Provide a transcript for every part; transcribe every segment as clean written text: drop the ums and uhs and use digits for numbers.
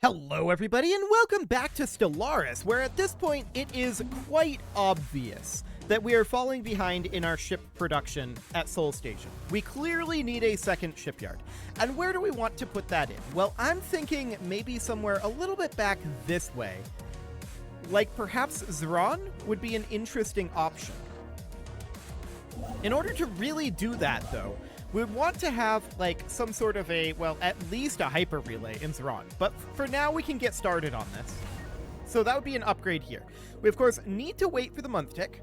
Hello everybody and welcome back to Stellaris, where at this point it is quite obvious that we are falling behind in our ship production at Sol Station. We clearly need a second shipyard. And where do we want to put that in? Well, I'm thinking maybe somewhere a little bit back this way. Like perhaps Zron would be an interesting option. In order to really do that though, we would want to have, like, some sort of a, well, at least a hyper relay in Zron. But for now, we can get started on this. So that would be an upgrade here. We, of course, need to wait for the month tick,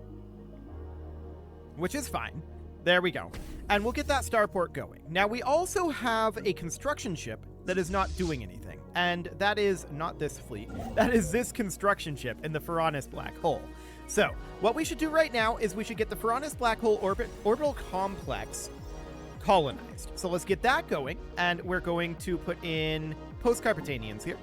which is fine. There we go. And we'll get that starport going. Now, we also have a construction ship that is not doing anything. And that is not this fleet. That is this construction ship in the Formless black hole. So, what we should do right now is we should get the Formless black hole orbital complex colonized. So let's get that going, and we're going to put in post-Carpetanians here.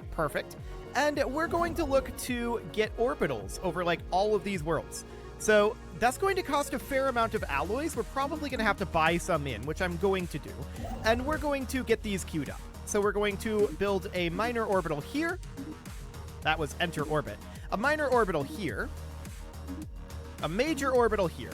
Perfect. And we're going to look to get orbitals over, like, all of these worlds. So that's going to cost a fair amount of alloys. We're probably going to have to buy some in, which I'm going to do. And we're going to get these queued up. So we're going to build a minor orbital here. That was enter orbit. A minor orbital here. A major orbital here.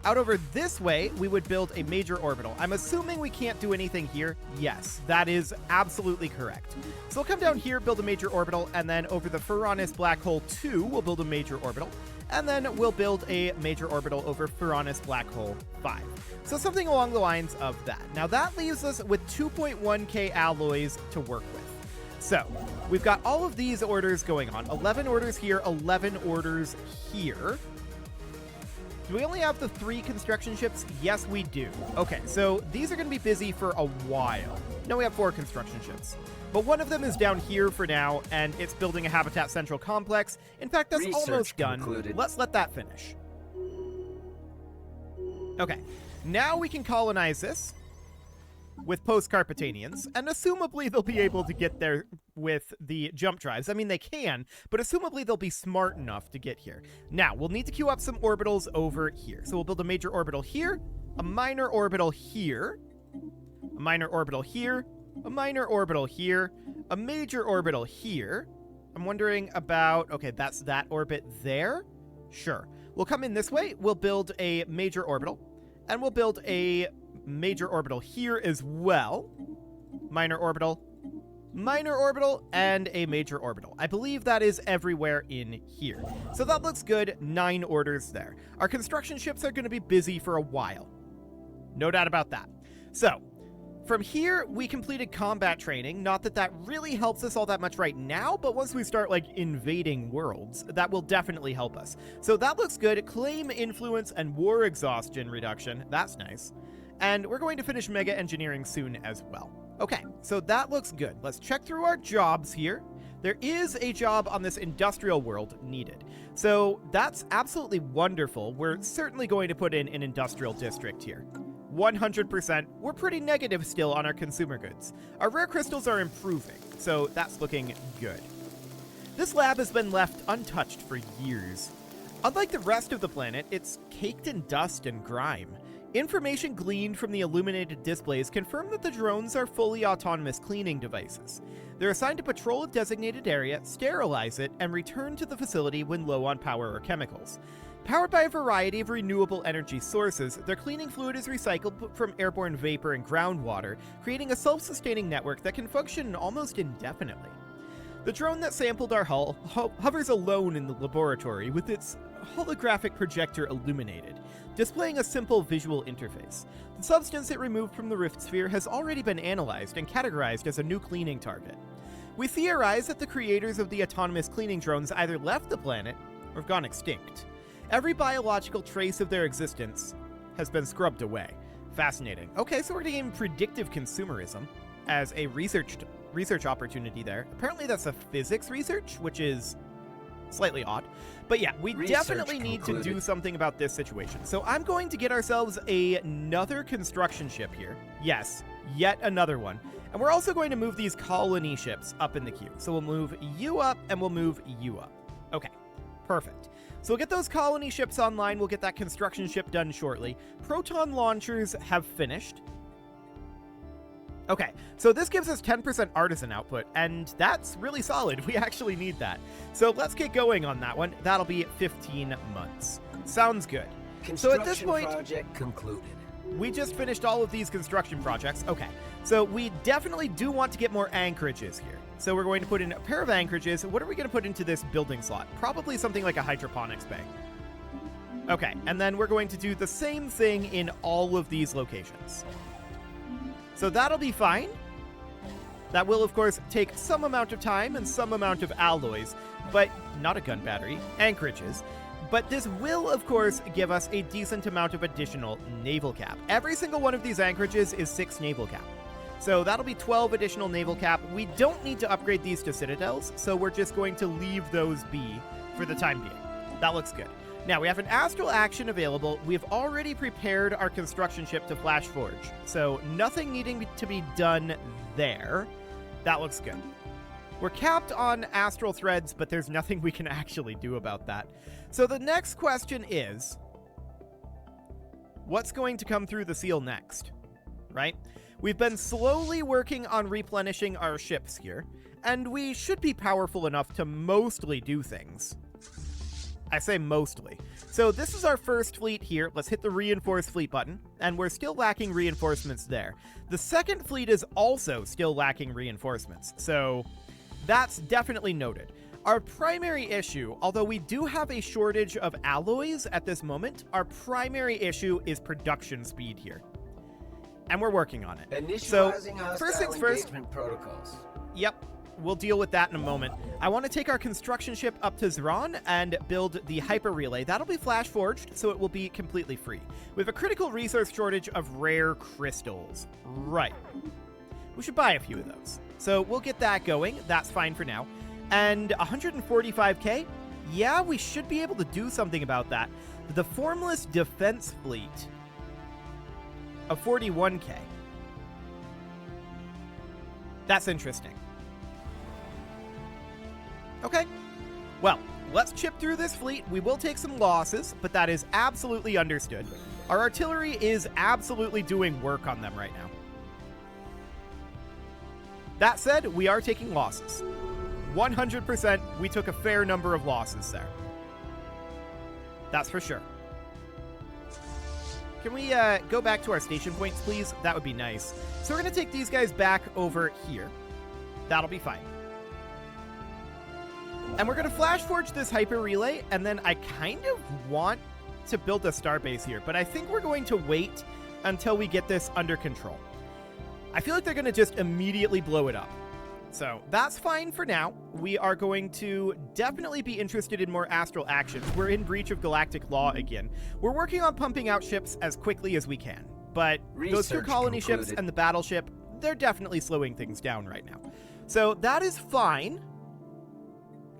Out over this way, we would build a major orbital. I'm assuming we can't do anything here. Yes, that is absolutely correct. So we'll come down here, build a major orbital, and then over the Formless Black Hole 2, we'll build a major orbital. And then we'll build a major orbital over Formless Black Hole 5. So something along the lines of that. Now that leaves us with 2.1k alloys to work with. So we've got all of these orders going on. 11 orders here, 11 orders here. Do we only have the 3 construction ships? Yes, we do. Okay, so these are going to be busy for a while. No, we have 4 construction ships. But one of them is down here for now, and it's building a Habitat Central complex. In fact, that's almost done. Let's let that finish. Okay, now we can colonize this with post-Carpetanians, and assumably they'll be able to get there with the jump drives. I mean, they can, but assumably they'll be smart enough to get here. Now, we'll need to queue up some orbitals over here. So we'll build a major orbital here, a minor orbital here, a minor orbital here, a minor orbital here, a major orbital here. I'm wondering about, okay, that's that orbit there. Sure. We'll come in this way. We'll build a major orbital, and we'll build a major orbital here as well. Minor orbital, and a major orbital. I believe that is everywhere in here. So that looks good. 9 orders there. Our construction ships are going to be busy for a while. No doubt about that. So from here, we completed combat training. Not that that really helps us all that much right now, but once we start, like, invading worlds, that will definitely help us. So that looks good. Claim influence and war exhaustion reduction. That's nice. And we're going to finish mega engineering soon as well. Okay, so that looks good. Let's check through our jobs here. There is a job on this industrial world needed. So that's absolutely wonderful. We're certainly going to put in an industrial district here. 100%. We're pretty negative still on our consumer goods. Our rare crystals are improving, so that's looking good. This lab has been left untouched for years. Unlike the rest of the planet, it's caked in dust and grime. Information gleaned from the illuminated displays confirm that the drones are fully autonomous cleaning devices. They're assigned to patrol a designated area, sterilize it, and return to the facility when low on power or chemicals. Powered by a variety of renewable energy sources, their cleaning fluid is recycled from airborne vapor and groundwater, creating a self-sustaining network that can function almost indefinitely. The drone that sampled our hull hovers alone in the laboratory with its holographic projector illuminated, displaying a simple visual interface. The substance it removed from the rift sphere has already been analyzed and categorized as a new cleaning target. We theorize that the creators of the autonomous cleaning drones either left the planet or have gone extinct. Every biological trace of their existence has been scrubbed away. Fascinating. Okay, so we're going to gain predictive consumerism as a research opportunity there. Apparently that's a physics research, which is slightly odd. But yeah, we definitely need to do something about this situation. So I'm going to get ourselves another construction ship here. Yes, yet another one. And we're also going to move these colony ships up in the queue. So we'll move you up and we'll move you up. Okay, perfect. So we'll get those colony ships online. We'll get that construction ship done shortly. Proton launchers have finished. Okay, so this gives us 10% artisan output, and that's really solid. We actually need that. So let's get going on that one. That'll be 15 months. Sounds good. So at this point, project concluded. We just finished all of these construction projects. Okay, so we definitely do want to get more anchorages here. So we're going to put in a pair of anchorages. What are we going to put into this building slot? Probably something like a hydroponics bay. Okay, and then we're going to do the same thing in all of these locations. So that'll be fine. That will, of course, take some amount of time and some amount of alloys, but not a gun battery, anchorages. But this will, of course, give us a decent amount of additional naval cap. Every single one of these anchorages is 6 naval cap. So that'll be 12 additional naval cap. We don't need to upgrade these to citadels, so we're just going to leave those be for the time being. That looks good. Now, we have an astral action available. We've already prepared our construction ship to flash forge, so nothing needing to be done there. That looks good. We're capped on astral threads, but there's nothing we can actually do about that. So the next question is, what's going to come through the seal next, right? We've been slowly working on replenishing our ships here, and we should be powerful enough to mostly do things. I say mostly. So this is our first fleet here. Let's hit the reinforced fleet button, and we're still lacking reinforcements there. The second fleet is also still lacking reinforcements, so that's definitely noted. Our primary issue, although we do have a shortage of alloys at this moment, our primary issue is production speed here. And we're working on it. So, first things first. Protocols. Yep. We'll deal with that in a moment. I want to take our construction ship up to Zeron and build the hyper relay. That'll be flash forged, so it will be completely free. We have a critical resource shortage of rare crystals. Right. We should buy a few of those. So we'll get that going. That's fine for now. And 145k? Yeah, we should be able to do something about that. The Formless defense fleet of 41k. That's interesting. Okay. Well, let's chip through this fleet. We will take some losses, but that is absolutely understood. Our artillery is absolutely doing work on them right now. That said, we are taking losses. 100%, we took a fair number of losses there. That's for sure. Can we go back to our station points, please? That would be nice. So we're going to take these guys back over here. That'll be fine. And we're going to flash forge this hyper relay, and then I kind of want to build a starbase here, but I think we're going to wait until we get this under control. I feel like they're going to just immediately blow it up. So that's fine for now. We are going to definitely be interested in more astral actions. We're in breach of galactic law again. We're working on pumping out ships as quickly as we can, but those 2 colony ships and the battleship, they're definitely slowing things down right now. So that is fine.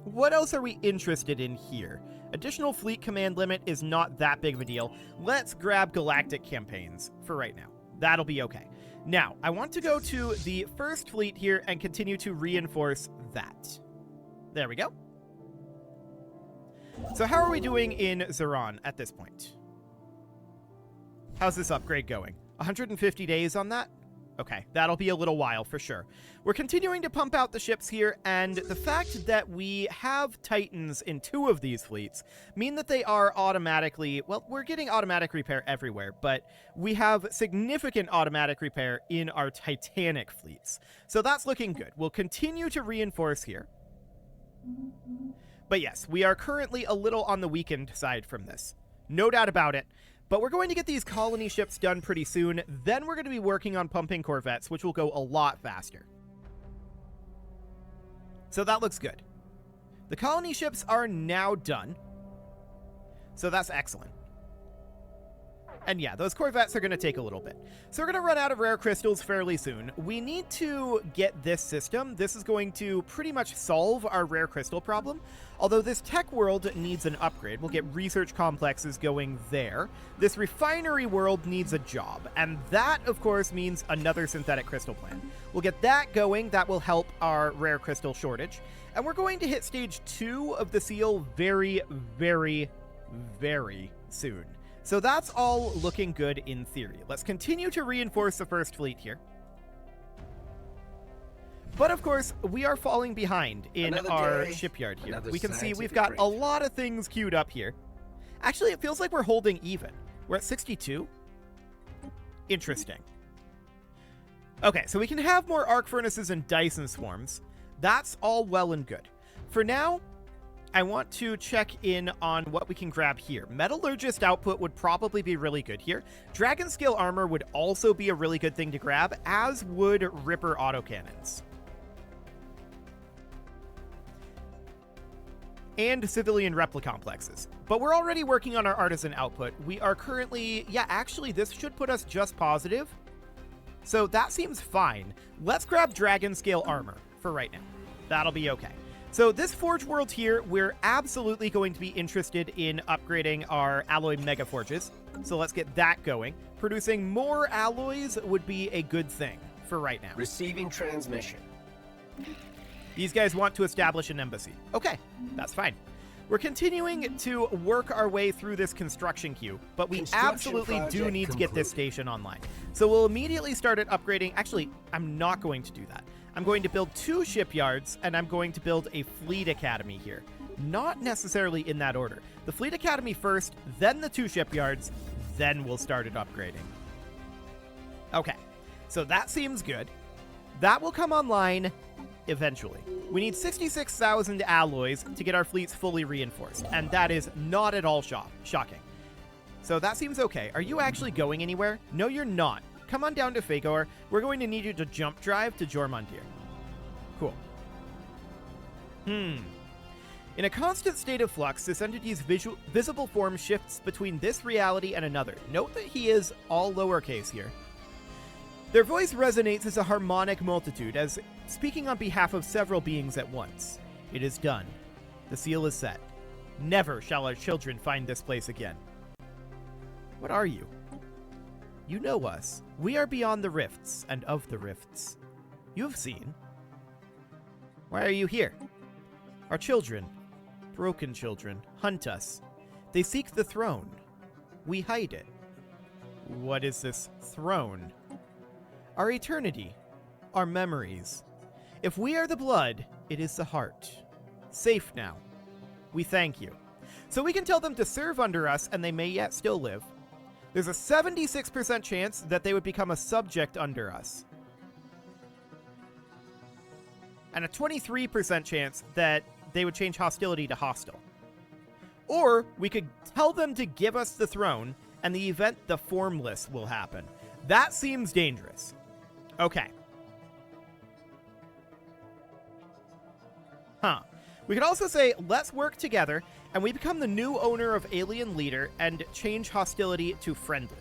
What else are we interested in here? Additional fleet command limit is not that big of a deal. Let's grab galactic campaigns for right now. That'll be okay. Now, I want to go to the first fleet here and continue to reinforce that. There we go. So how are we doing in Zeron at this point? How's this upgrade going? 150 days on that? Okay, that'll be a little while for sure. We're continuing to pump out the ships here, and the fact that we have Titans in 2 of these fleets mean that they are automatically, well, we're getting automatic repair everywhere, but we have significant automatic repair in our Titanic fleets. So that's looking good. We'll continue to reinforce here. But yes, we are currently a little on the weakened side from this. No doubt about it. But we're going to get these colony ships done pretty soon. Then we're going to be working on pumping corvettes, which will go a lot faster. So that looks good. The colony ships are now done. So that's excellent. And yeah, those corvettes are going to take a little bit. So we're going to run out of rare crystals fairly soon. We need to get this system. This is going to pretty much solve our rare crystal problem. Although this tech world needs an upgrade. We'll get research complexes going there. This refinery world needs a job. And that, of course, means another synthetic crystal plant. We'll get that going. That will help our rare crystal shortage. And we're going to hit stage 2 of the seal very, very, very soon. So that's all looking good in theory. Let's continue to reinforce the first fleet here. But of course, we are falling behind in our shipyard here. We can see we've got a lot of things queued up here. Actually, it feels like we're holding even. We're at 62. Interesting. Okay, so we can have more arc furnaces and Dyson swarms. That's all well and good. For now, I want to check in on what we can grab here. Metallurgist output would probably be really good here. Dragon scale armor would also be a really good thing to grab, as would Ripper autocannons. And civilian replicomplexes. But we're already working on our artisan output. We are currently, yeah, actually this should put us just positive. So that seems fine. Let's grab dragon scale armor for right now. That'll be okay. So this Forge World here, we're absolutely going to be interested in upgrading our alloy mega forges. So let's get that going. Producing more alloys would be a good thing for right now. Receiving transmission. These guys want to establish an embassy. Okay, that's fine. We're continuing to work our way through this construction queue, but we absolutely do need to get this station online. So we'll immediately start at upgrading. Actually, I'm not going to do that. I'm going to build 2 shipyards, and I'm going to build a fleet academy here. Not necessarily in that order. The fleet academy first, then the 2 shipyards, then we'll start at upgrading. Okay, so that seems good. That will come online eventually. We need 66,000 alloys to get our fleets fully reinforced, and that is not at all shocking. So that seems okay. Are you actually going anywhere? No, you're not. Come on down to Fagor. We're going to need you to jump drive to Jormundir. Cool. In a constant state of flux, this entity's visible form shifts between this reality and another. Note that he is all lowercase here. Their voice resonates as a harmonic multitude, as speaking on behalf of several beings at once. It is done. The seal is set. Never shall our children find this place again. What are you? You know us. We are beyond the rifts and of the rifts. You have seen. Why are you here? Our children, broken children, hunt us. They seek the throne. We hide it. What is this throne? Our eternity, our memories. If we are the blood, it is the heart. Safe now. We thank you. So we can tell them to serve under us, and they may yet still live. There's a 76% chance that they would become a subject under us. And a 23% chance that they would change hostility to hostile. Or we could tell them to give us the throne, and the event the Formless will happen. That seems dangerous. Okay. We could also say, let's work together, and we become the new owner of Alien Leader and change hostility to friendly.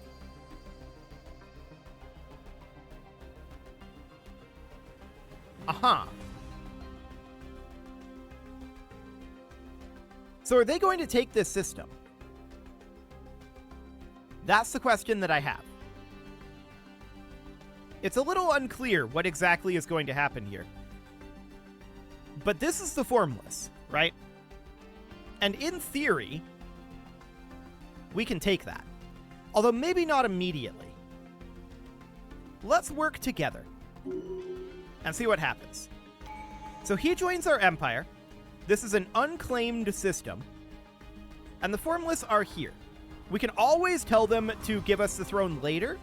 So are they going to take this system? That's the question that I have. It's a little unclear what exactly is going to happen here. But this is the Formless, right? And in theory, we can take that. Although maybe not immediately. Let's work together and see what happens. So he joins our empire. This is an unclaimed system. And the Formless are here. We can always tell them to give us the throne later.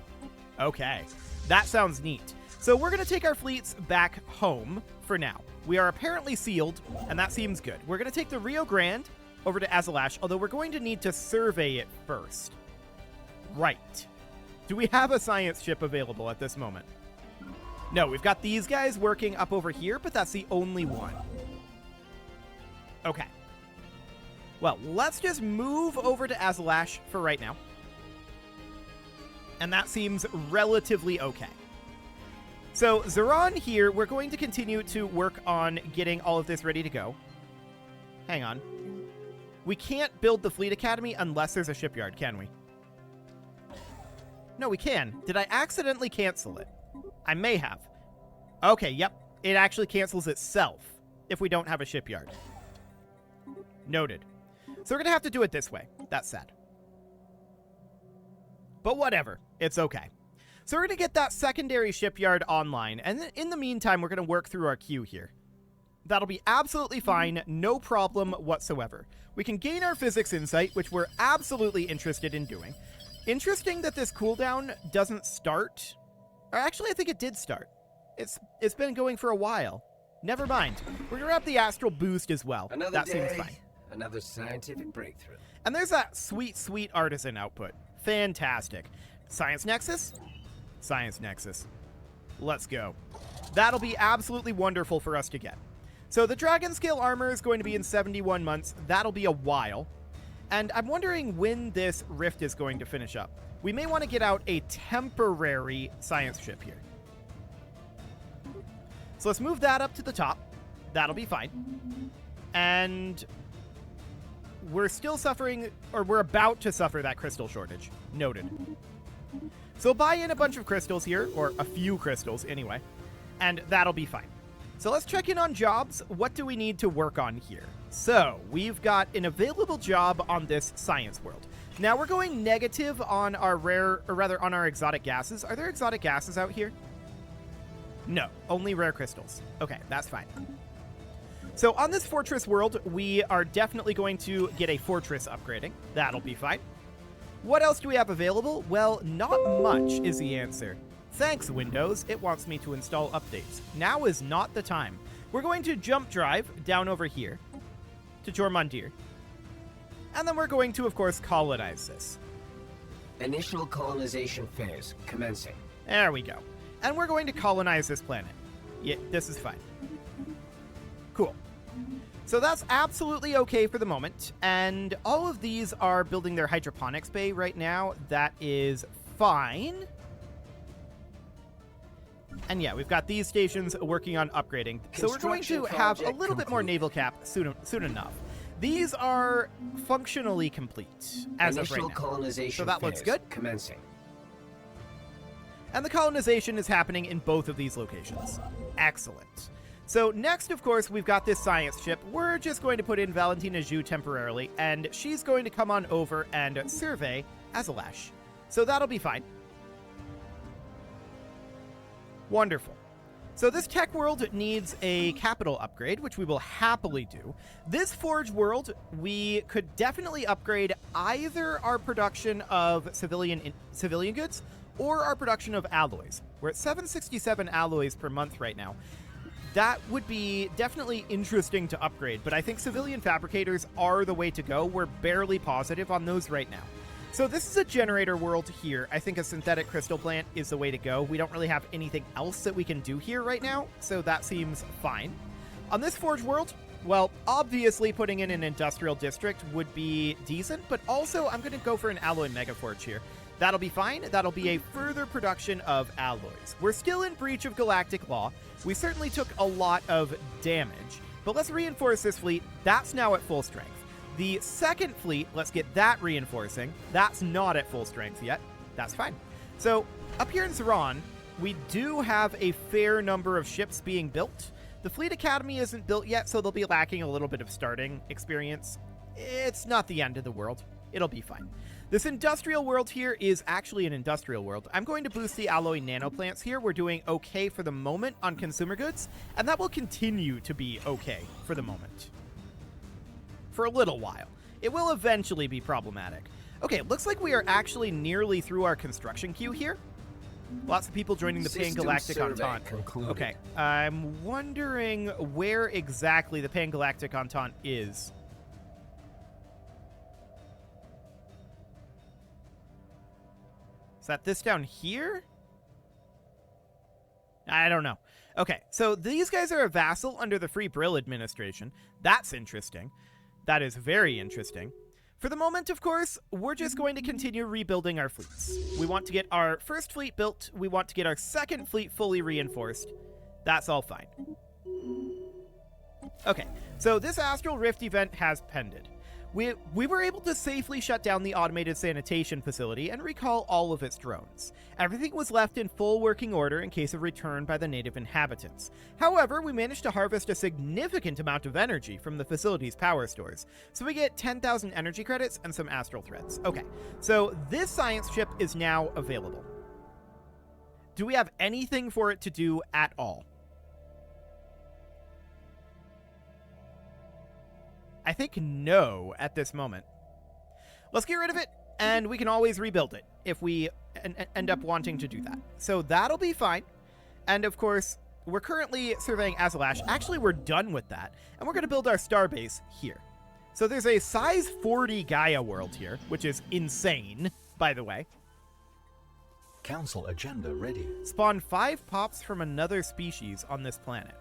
Okay, that sounds neat. So we're going to take our fleets back home for now. We are apparently sealed, and that seems good. We're going to take the Rio Grande over to Azalash, although we're going to need to survey it first. Right. Do we have a science ship available at this moment? No, we've got these guys working up over here, but that's the only one. Okay. Well, let's just move over to Azalash for right now. And that seems relatively okay. So, Zeron here, we're going to continue to work on getting all of this ready to go. Hang on. We can't build the Fleet Academy unless there's a shipyard, can we? No, we can. Did I accidentally cancel it? I may have. Okay, yep. It actually cancels itself if we don't have a shipyard. Noted. So we're going to have to do it this way. That's sad. But whatever. It's okay. So we're going to get that secondary shipyard online, and in the meantime, we're going to work through our queue here. That'll be absolutely fine, no problem whatsoever. We can gain our physics insight, which we're absolutely interested in doing. Interesting that this cooldown doesn't start. Or actually, I think it did start. It's been going for a while. Never mind. We're going to grab the astral boost as well. That seems fine. Another scientific breakthrough. And there's that sweet, sweet artisan output. Fantastic. Science Nexus? Science Nexus. Let's go. That'll be absolutely wonderful for us to get. So the dragon scale armor is going to be in 71 months. That'll be a while. And I'm wondering when this rift is going to finish up. We may want to get out a temporary science ship here. So let's move that up to the top. That'll be fine. And we're still suffering, or we're about to suffer that crystal shortage. Noted. So buy in a bunch of crystals here, or a few crystals anyway, and that'll be fine. So let's check in on jobs. What do we need to work on here? So we've got an available job on this science world. Now we're going negative on our rare, or rather on our exotic gases. Are there exotic gases out here? No, only rare crystals. Okay, that's fine. So on this fortress world, we are definitely going to get a fortress upgrading. That'll be fine. What else do we have available? Well, not much is the answer. Thanks, Windows. It wants me to install updates. Now is not the time. We're going to jump drive down over here to Jormundir. And then we're going to, of course, colonize this. Initial colonization phase commencing. There we go. And we're going to colonize this planet. Yeah, this is fine. Cool. So that's absolutely okay for the moment. And all of these are building their hydroponics bay right now. That is fine. And yeah, we've got these stations working on upgrading. So we're going to have a little bit more naval cap soon enough. These are functionally complete as of right now. Colonization so that looks good. Commencing. And the colonization is happening in both of these locations. Excellent. So next, of course, we've got this science ship. We're just going to put in Valentina Zhu temporarily, and she's going to come on over and survey Azalash. So that'll be fine. Wonderful. So this tech world needs a capital upgrade, which we will happily do. This forge world, we could definitely upgrade either our production of civilian goods or our production of alloys. We're at 767 alloys per month right now. That would be definitely interesting to upgrade, but I think civilian fabricators are the way to go. We're barely positive on those right now. So this is a generator world here. I think a synthetic crystal plant is the way to go. We don't really have anything else that we can do here right now, so that seems fine. On this forge world, well, obviously putting in an industrial district would be decent, but also I'm going to go for an alloy megaforge here. That'll be fine. That'll be a further production of alloys. We're still in breach of galactic law. We certainly took a lot of damage, but let's reinforce this fleet. That's now at full strength. The second fleet, let's get that reinforcing. That's not at full strength yet. That's fine. So up here in Zeron, we do have a fair number of ships being built. The Fleet Academy isn't built yet, so they'll be lacking a little bit of starting experience. It's not the end of the world. It'll be fine. This industrial world here is actually an industrial world. I'm going to boost the alloy nanoplants here. We're doing okay for the moment on consumer goods, and that will continue to be okay for the moment. For a little while. It will eventually be problematic. Okay, it looks like we are actually nearly through our construction queue here. Lots of people joining the Pan-Galactic Entente. Okay, I'm wondering where exactly the Pan-Galactic Entente is. Is that this down here? I don't know. Okay, so these guys are a vassal under the Free Brill administration. That's interesting. That is very interesting. For the moment, of course, we're just going to continue rebuilding our fleets. We want to get our first fleet built. We want to get our second fleet fully reinforced. That's all fine. Okay, so this Astral Rift event has pended. We were able to safely shut down the automated sanitation facility and recall all of its drones. Everything was left in full working order in case of return by the native inhabitants. However, we managed to harvest a significant amount of energy from the facility's power stores, so we get 10,000 energy credits and some astral threads. Okay, so this science ship is now available. Do we have anything for it to do at all? I think no at this moment. Let's get rid of it, and we can always rebuild it if we end up wanting to do that. So that'll be fine. And of course, we're currently surveying Azalash. Actually, we're done with that, and we're going to build our starbase here. So there's a size 40 Gaia world here, which is insane, by the way. Council agenda ready. Spawn 5 pops from another species on this planet.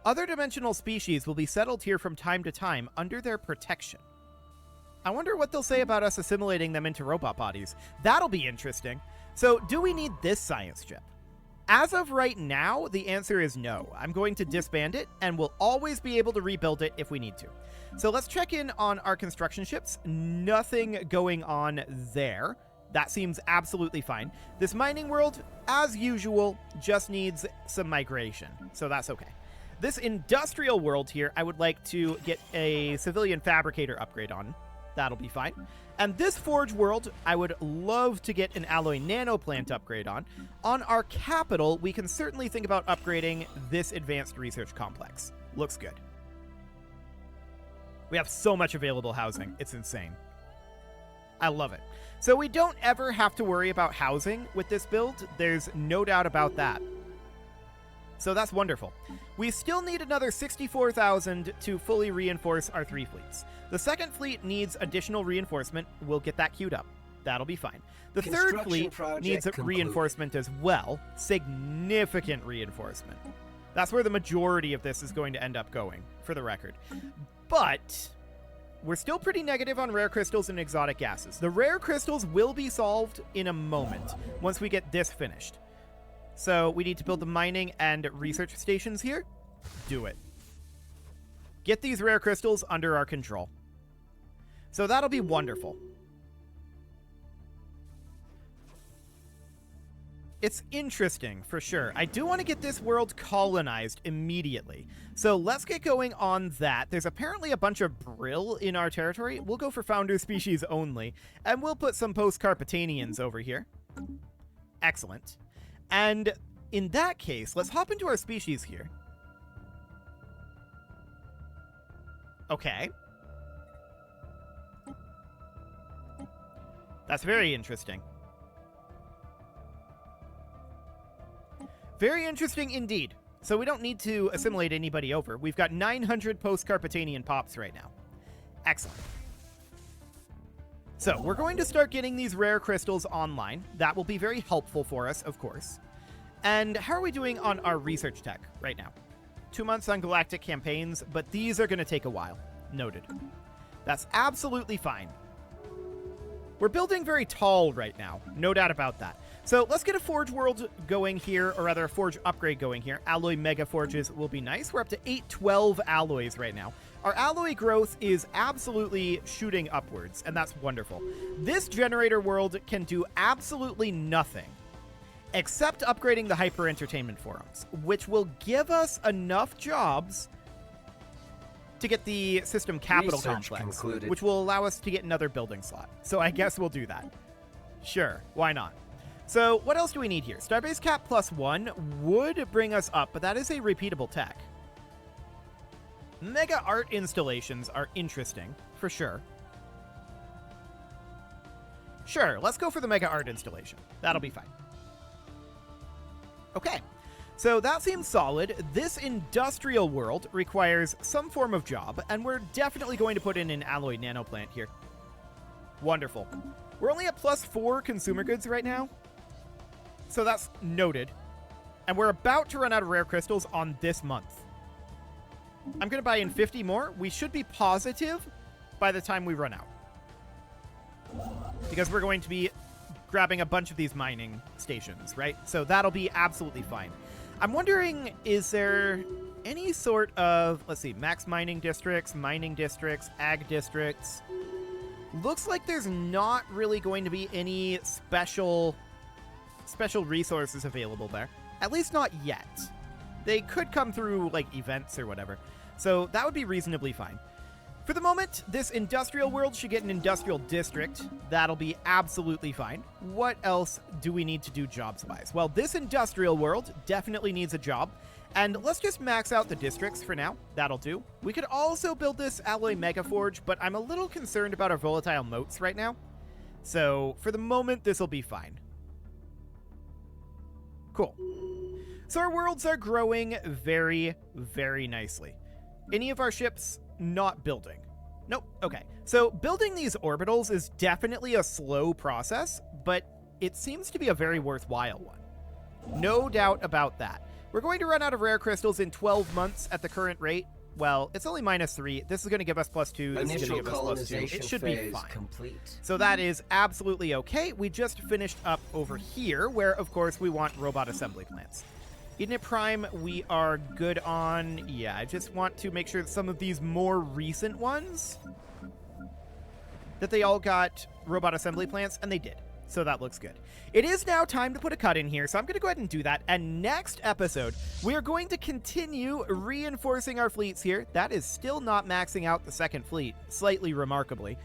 Other dimensional species will be settled here from time to time under their protection. I wonder what they'll say about us assimilating them into robot bodies. That'll be interesting. So, do we need this science chip? As of right now, the answer is no. I'm going to disband it, and we'll always be able to rebuild it if we need to. So let's check in on our construction ships. Nothing going on there. That seems absolutely fine. This mining world, as usual, just needs some migration, so that's okay. This industrial world here, I would like to get a civilian fabricator upgrade on. That'll be fine. And this forge world, I would love to get an alloy nanoplant upgrade on. On our capital, we can certainly think about upgrading this advanced research complex. Looks good. We have so much available housing. It's insane. I love it. So we don't ever have to worry about housing with this build. There's no doubt about that. So that's wonderful. We still need another 64,000 to fully reinforce our 3 fleets. The second fleet needs additional reinforcement. We'll get that queued up. That'll be fine. The third fleet needs reinforcement as well. Significant reinforcement. That's where the majority of this is going to end up going, for the record. But we're still pretty negative on rare crystals and exotic gases. The rare crystals will be solved in a moment once we get this finished. So we need to build the mining and research stations here. Do it. Get these rare crystals under our control. So that'll be wonderful. It's interesting, for sure. I do want to get this world colonized immediately. So let's get going on that. There's apparently a bunch of Brill in our territory. We'll go for founder species only. And we'll put some post-Carpetanians over here. Excellent. And in that case, let's hop into our species here. Okay. That's very interesting. Very interesting indeed. So we don't need to assimilate anybody over. We've got 900 post-Carpetanian pops right now. Excellent. So we're going to start getting these rare crystals online. That will be very helpful for us, of course. And how are we doing on our research tech right now? 2 months on galactic campaigns, but these are going to take a while. Noted. That's absolutely fine. We're building very tall right now. No doubt about that. So let's get a forge world going here, or rather a forge upgrade going here. Alloy mega forges will be nice. We're up to 812 alloys right now. Our alloy growth is absolutely shooting upwards, and that's wonderful. This generator world can do absolutely nothing except upgrading the hyper entertainment forums, which will give us enough jobs to get the system capital complex, which will allow us to get another building slot. So I guess we'll do that. Sure, why not? So what else do we need here? Starbase Cap +1 would bring us up, but that is a repeatable tech. Mega art installations are interesting, for sure. Sure, let's go for the mega art installation. That'll be fine. Okay, so that seems solid. This industrial world requires some form of job, and we're definitely going to put in an alloy nanoplant here. Wonderful. We're only at +4 consumer goods right now, so that's noted. And we're about to run out of rare crystals on this month. I'm going to buy in 50 more. We should be positive by the time we run out, because we're going to be grabbing a bunch of these mining stations, right? So that'll be absolutely fine. I'm wondering, is there any sort of, let's see, max mining districts, ag districts. Looks like there's not really going to be any special resources available there. At least not yet. They could come through, like, events or whatever. So that would be reasonably fine. For the moment, this industrial world should get an industrial district. That'll be absolutely fine. What else do we need to do jobs-wise? Well, this industrial world definitely needs a job. And let's just max out the districts for now. That'll do. We could also build this alloy megaforge, but I'm a little concerned about our volatile motes right now. So for the moment, this will be fine. Cool. So our worlds are growing very, very nicely. Any of our ships not building? Nope. Okay. So building these orbitals is definitely a slow process, but it seems to be a very worthwhile one. No doubt about that. We're going to run out of rare crystals in 12 months at the current rate. Well, it's only -3. This is going to give us +2. This is going to give us +2. It should be fine. Complete. So that is absolutely okay. We just finished up over here, where, of course, we want robot assembly plants. Eden Prime, we are good on. Yeah, I just want to make sure that some of these more recent ones, that they all got robot assembly plants, and they did. So that looks good. It is now time to put a cut in here, so I'm going to go ahead and do that. And next episode, we are going to continue reinforcing our fleets here. That is still not maxing out the second fleet, slightly remarkably.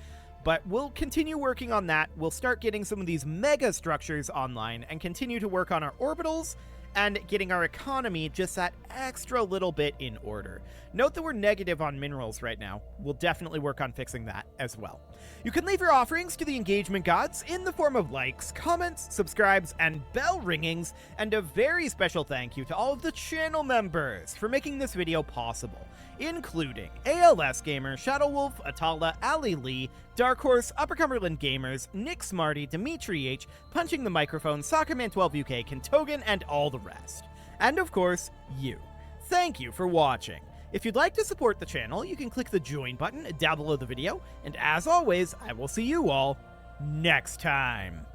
But we'll continue working on that. We'll start getting some of these mega structures online and continue to work on our orbitals and getting our economy just that extra little bit in order. Note that we're negative on minerals right now. We'll definitely work on fixing that as well. You can leave your offerings to the engagement gods in the form of likes, comments, subscribes, and bell ringings, and a very special thank you to all of the channel members for making this video possible, including ALS Gamer, Shadowwolf, Atala, Ali Lee, Dark Horse, Upper Cumberland Gamers, Nick Smarty, Dimitri H, Punching the Microphone, Soccerman12UK, Kentogan, and all the rest. And of course, you. Thank you for watching. If you'd like to support the channel, you can click the join button down below the video, and as always, I will see you all next time.